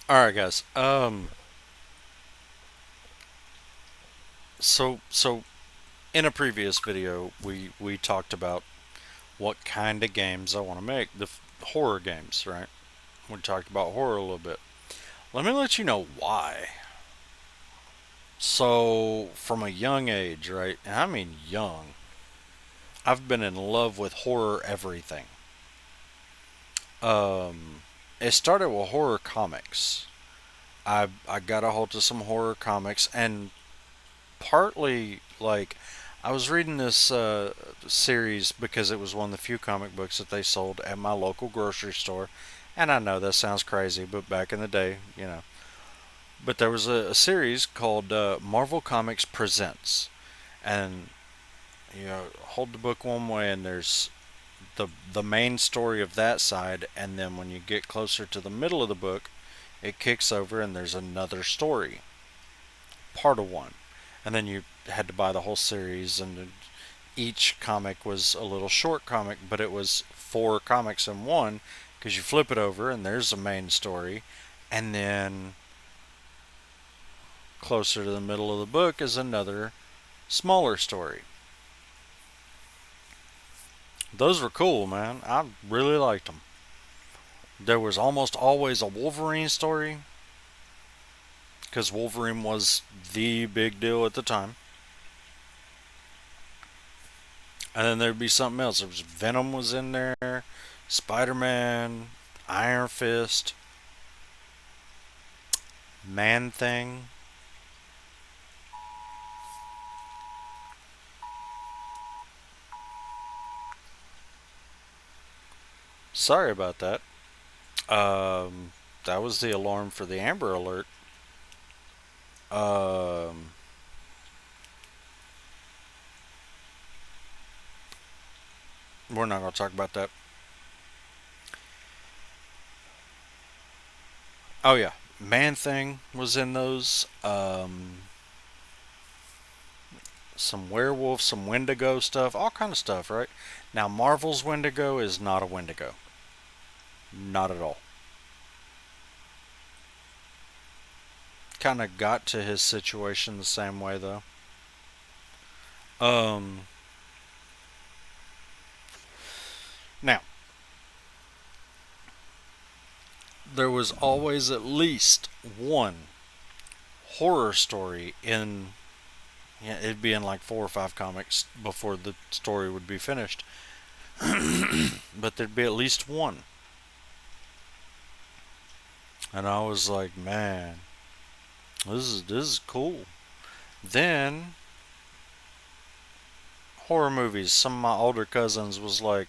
All right, guys. So in a previous video, we talked about what kind of games I want to make. Horror games, right? We talked about horror a little bit. Let me let you know why. So from a young age, right? And I mean young, I've been in love with horror everything. Um, it started with horror comics. I got a hold of some horror comics, and partly like I was reading this series because it was one of the few comic books that they sold at my local grocery store. And I know that sounds crazy, but back in the day, you know. But there was a series called Marvel Comics Presents, and you know, hold the book one way, and there's the main story of that side, and then when you get closer to the middle of the book, it kicks over, and there's another story, part of one, and then you had to buy the whole series, and each comic was a little short comic, but it was four comics in one because you flip it over and there's the main story, and then closer to the middle of the book is another smaller story. Those were cool, man. I really liked them. There was almost always a Wolverine story because Wolverine was the big deal at the time. And then there'd be something else. There was Venom was in there, Spider Man, Iron Fist, Man Thing. Sorry about that. Um, that was the alarm for the Amber Alert. Um, we're not going to talk about that. Oh yeah, Man Thing was in those. Some werewolf, some Wendigo stuff, all kind of stuff, right? Now Marvel's Wendigo is not a Wendigo, not at all. Kind of got to his situation the same way though. Um, now there was always at least one horror story in. Yeah, it'd be in like four or five comics before the story would be finished. But there'd be at least one. And I was like, man, this is cool. Then horror movies. Some of my older cousins was like,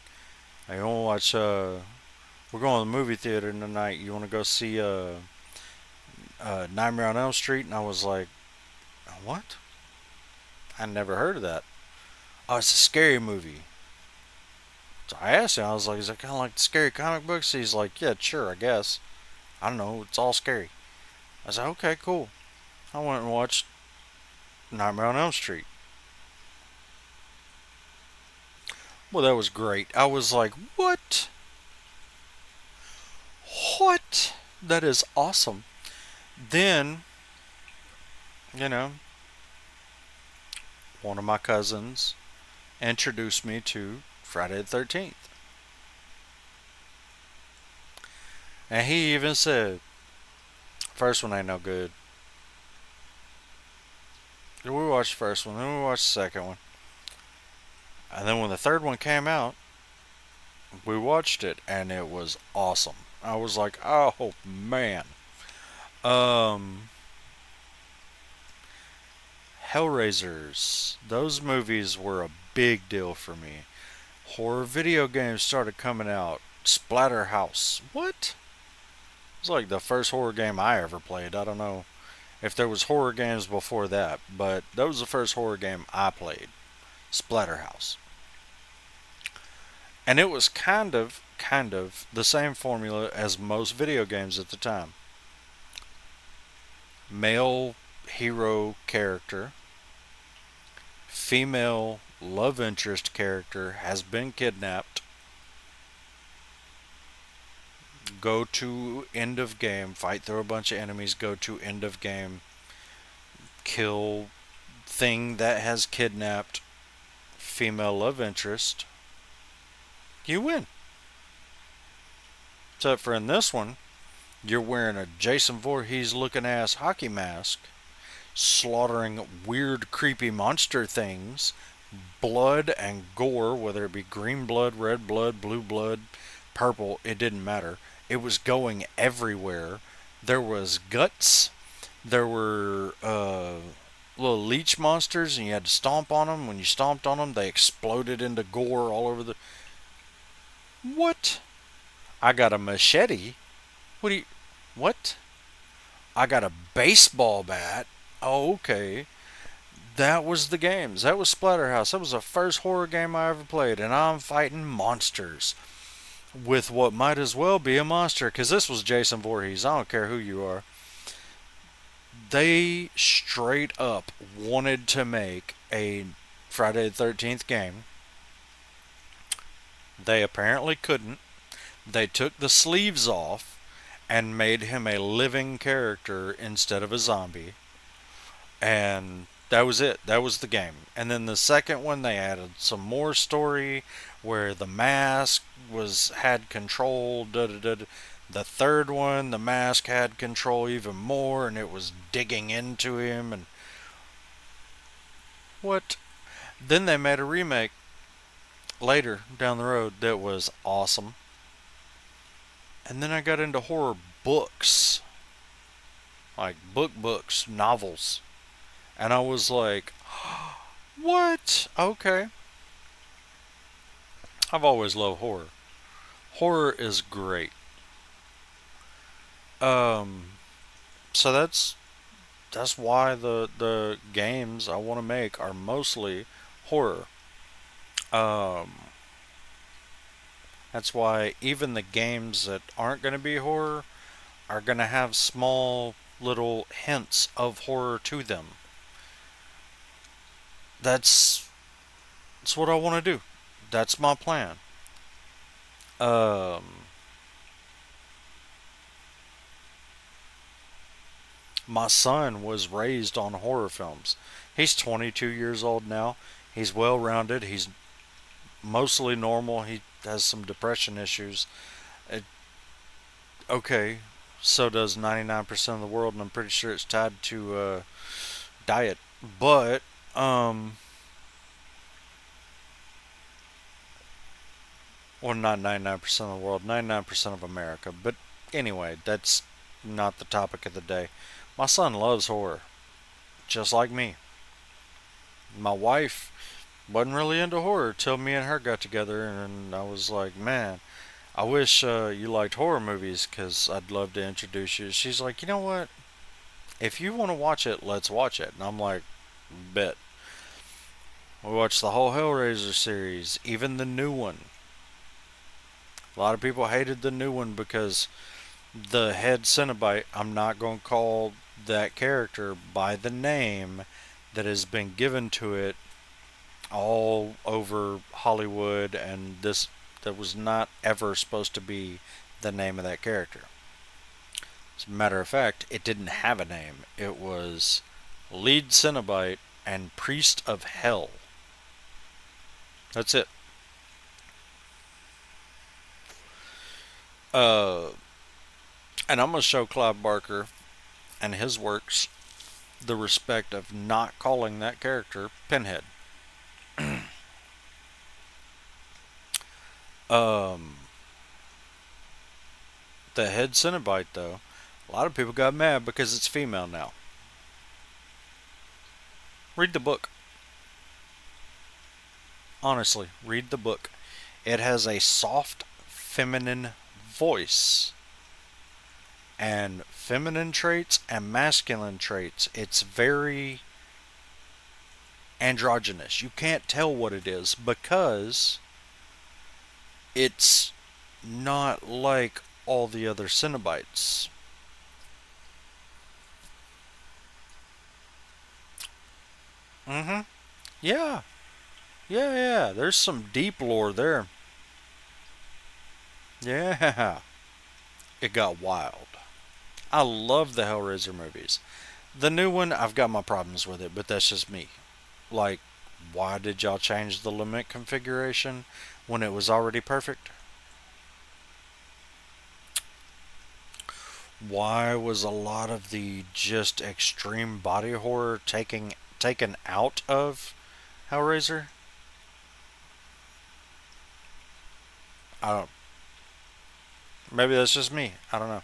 "Hey, you want to watch? We're going to the movie theater tonight. You want to go see Nightmare on Elm Street?" And I was like, "What? I never heard of that. Oh, it's a scary movie." So I asked him. I was like, "Is it kind of like the scary comic books?" He's like, "Yeah, sure, I guess. I don't know. It's all scary." I said, "Okay, cool." I went and watched Nightmare on Elm Street. Well, that was great. I was like, "What? What? That is awesome." Then, you know, one of my cousins introduced me to Friday the 13th. And he even said, first one ain't no good. We watched the first one, then we watched the second one. And then when the third one came out, we watched it and it was awesome. I was like, oh man. Um, Hellraisers, those movies were a big deal for me. Horror video games started coming out. Splatterhouse. What? It was like the first horror game I ever played. I don't know if there was horror games before that, but that was the first horror game I played. Splatterhouse. And it was kind of the same formula as most video games at the time. Male hero character, female love interest character has been kidnapped, go to end of game, fight through a bunch of enemies, go to end of game, kill thing that has kidnapped female love interest, you win. Except for in this one, you're wearing a Jason Voorhees looking ass hockey mask, slaughtering weird, creepy monster things, blood and gore, whether it be green blood, red blood, blue blood, purple, it didn't matter. It was going everywhere. There was guts. There were little leech monsters, and you had to stomp on them. When you stomped on them, they exploded into gore all over the. What? I got a machete. What do you. What? I got a baseball bat. Oh, okay. That was the games. That was Splatterhouse. That was the first horror game I ever played, and I'm fighting monsters with what might as well be a monster, because this was Jason Voorhees. I don't care who you are. They straight up wanted to make a Friday the 13th game. They apparently couldn't. They took the sleeves off and made him a living character instead of a zombie. And that was it. That was the game. And then the second one, they added some more story where the mask was had control. Da, da, da, da. The third one, the mask had control even more, and it was digging into him. And what? Then they made a remake later down the road that was awesome. And then I got into horror books, like books, novels. And I was like, what? Okay. I've always loved horror. Horror is great. Um, so that's why the games I want to make are mostly horror. Um, that's why even the games that aren't going to be horror are going to have small little hints of horror to them. That's that's what I want to do. That's my plan. Um, my son was raised on horror films. He's 22 years old now. He's well rounded. He's mostly normal. He has some depression issues. It, okay, so does 99% of the world, and I'm pretty sure it's tied to diet. But, well, not 99% of the world, 99% of America. But anyway, that's not the topic of the day. My son loves horror, just like me. My wife wasn't really into horror till me and her got together, and I was like, man, I wish you liked horror movies because I'd love to introduce you. She's like, you know what? If you want to watch it, let's watch it. And I'm like, bet. We watched the whole Hellraiser series, even the new one. A lot of people hated the new one because the head Cenobite, I'm not going to call that character by the name that has been given to it all over Hollywood, and this that was not ever supposed to be the name of that character. As a matter of fact, it didn't have a name. It was Lead Cenobite and Priest of Hell. That's it. Uh, and I'm going to show Clive Barker and his works the respect of not calling that character Pinhead. Um, the head Cenobite, though, a lot of people got mad because it's female now. Read the book. Honestly, read the book. It has a soft, feminine voice, and feminine traits and masculine traits. It's very androgynous. You can't tell what it is because it's not like all the other Cenobites. Mm-hmm. Yeah. Yeah. There's some deep lore there. Yeah. it got wild. I love the Hellraiser movies. The new one, I've got my problems with it, but that's just me. Like, why did y'all change the limit configuration when it was already perfect? Why was a lot of the just extreme body horror taken out of Hellraiser? I don't. Maybe that's just me. I don't know.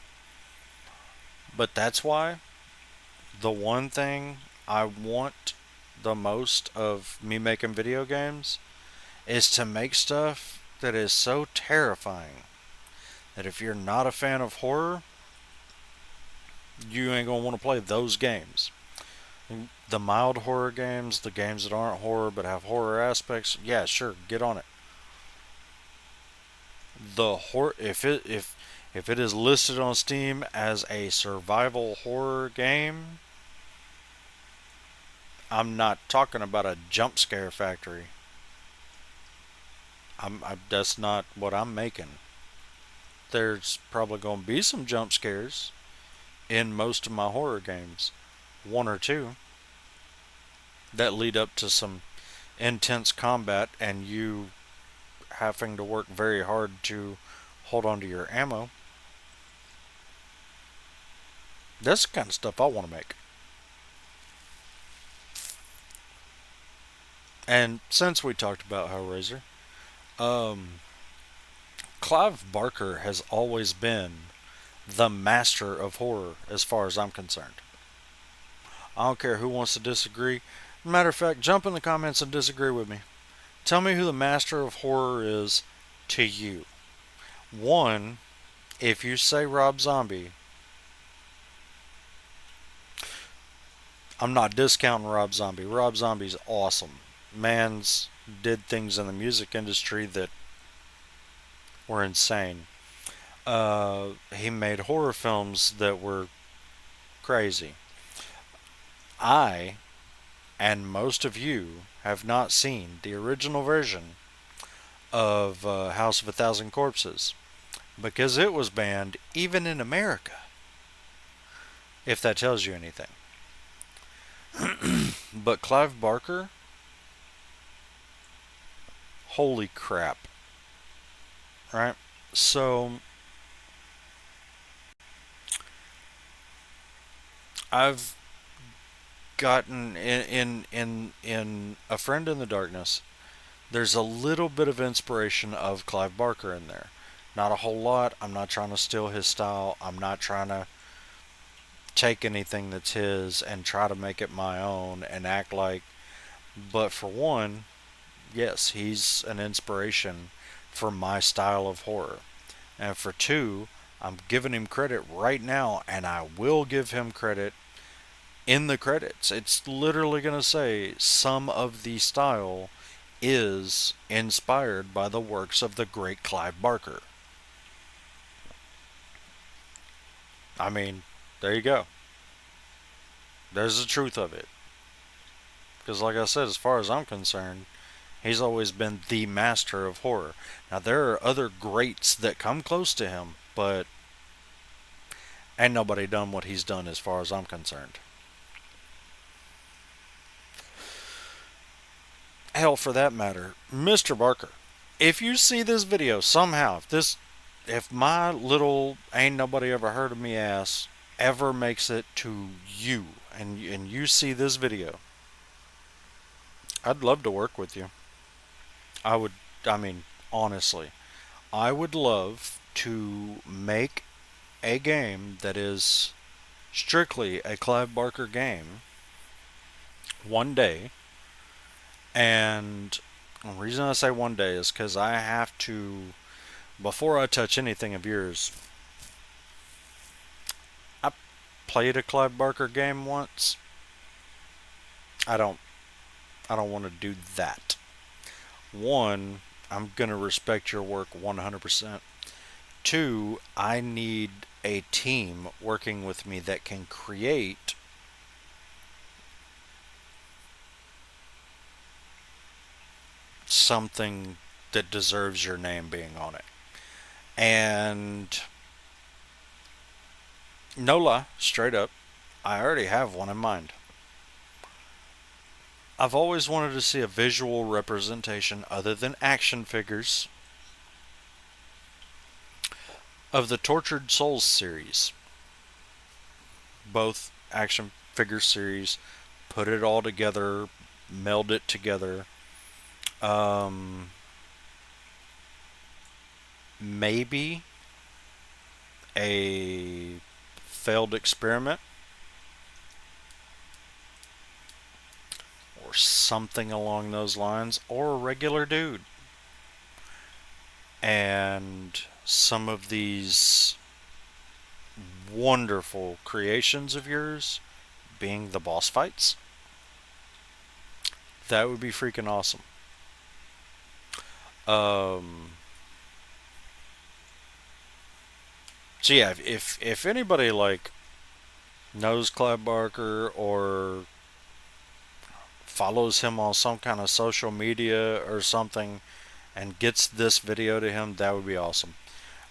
But that's why the one thing I want the most of me making video games is to make stuff that is so terrifying that if you're not a fan of horror, you ain't gonna want to play those games. The mild horror games, the games that aren't horror but have horror aspects, yeah, sure, get on it. The horror, if it is listed on Steam as a survival horror game, I'm not talking about a jump scare factory. That's not what I'm making. There's probably going to be some jump scares in most of my horror games, one or two that lead up to some intense combat and you having to work very hard to hold on to your ammo. That's the kind of stuff I want to make. And since we talked about Hellraiser, um, Clive Barker has always been the master of horror as far as I'm concerned. I don't care who wants to disagree. Matter of fact, jump in the comments and disagree with me. Tell me who the master of horror is to you. One, if you say Rob Zombie, I'm not discounting Rob Zombie. Rob Zombie's awesome. Man's did things in the music industry that were insane. He made horror films that were crazy. I, and most of you, have not seen the original version of House of a Thousand Corpses because it was banned even in America, if that tells you anything. But Clive Barker, holy crap. Right? So, I've gotten in A Friend in the Darkness. There's a little bit of inspiration of Clive Barker in there. Not a whole lot. I'm not trying to steal his style. I'm not trying to take anything that's his and try to make it my own and act like. But for one, yes, he's an inspiration for my style of horror. And for two, I'm giving him credit right now, and I will give him credit in the credits. It's literally going to say some of the style is inspired by the works of the great Clive Barker. I mean, there you go. There's the truth of it. Because, like I said, as far as I'm concerned, he's always been the master of horror. Now, there are other greats that come close to him, but ain't nobody done what he's done as far as I'm concerned. Hell, for that matter, Mr. Barker, if you see this video somehow, if my little ain't nobody ever heard of me ass ever makes it to you, and you see this video, I'd love to work with you. I would, I mean, honestly, I would love to make a game that is strictly a Clive Barker game one day. And the reason I say one day is because I have to, before I touch anything of yours, I played a Clive Barker game once. I don't, I don't want to do that. One, I'm gonna respect your work 100%. Two, I need a team working with me that can create something that deserves your name being on it. And No lie, straight up, I already have one in mind. I've always wanted to see a visual representation other than action figures of the Tortured Souls series. Both action figure series, put it all together, meld it together. Um, Maybe a failed experiment or something along those lines, or a regular dude. And some of these wonderful creations of yours being the boss fights, that would be freaking awesome. Um, so yeah, if anybody like knows Clive Barker or follows him on some kind of social media or something and gets this video to him, that would be awesome.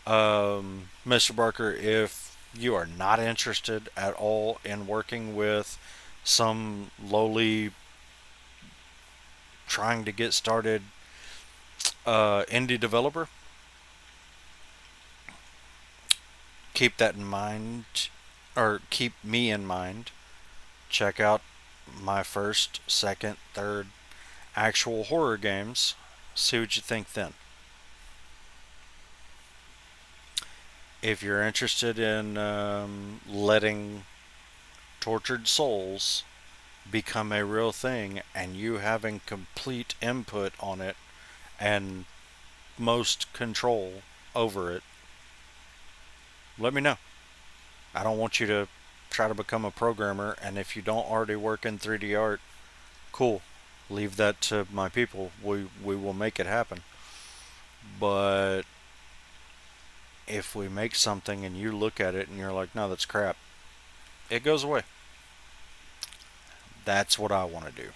Mr. Barker, if you are not interested at all in working with some lowly trying to get started indie developer, keep that in mind, or keep me in mind. Check out my first, second, third actual horror games. See what you think then. If you're interested in letting tortured souls become a real thing and you having complete input on it and most control over it, let me know. I don't want you to try to become a programmer, and if you don't already work in 3D art, cool. Leave that to my people. We will make it happen. But if we make something and you look at it and you're like, no, that's crap, it goes away. That's what I want to do.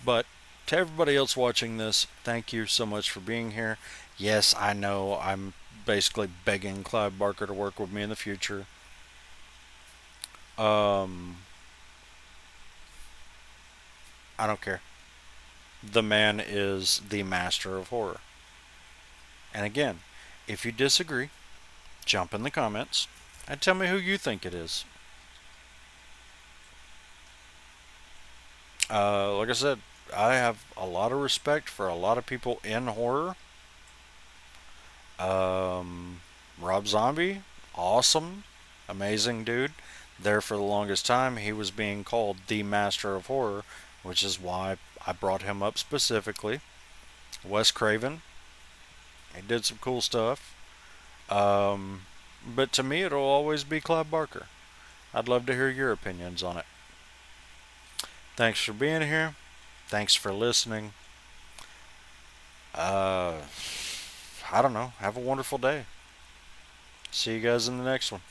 But to everybody else watching this, thank you so much for being here. Yes, I know I'm basically begging Clive Barker to work with me in the future. Um, I don't care. The man is the master of horror. And again, if you disagree, jump in the comments and tell me who you think it is. Like I said, I have a lot of respect for a lot of people in horror. Um, Rob Zombie, awesome, amazing dude. There for the longest time, he was being called the master of horror, which is why I brought him up specifically. Wes Craven, he did some cool stuff. Um, but to me, it'll always be Clive Barker. I'd love to hear your opinions on it. Thanks for being here. Thanks for listening. Uh, I don't know. Have a wonderful day. See you guys in the next one.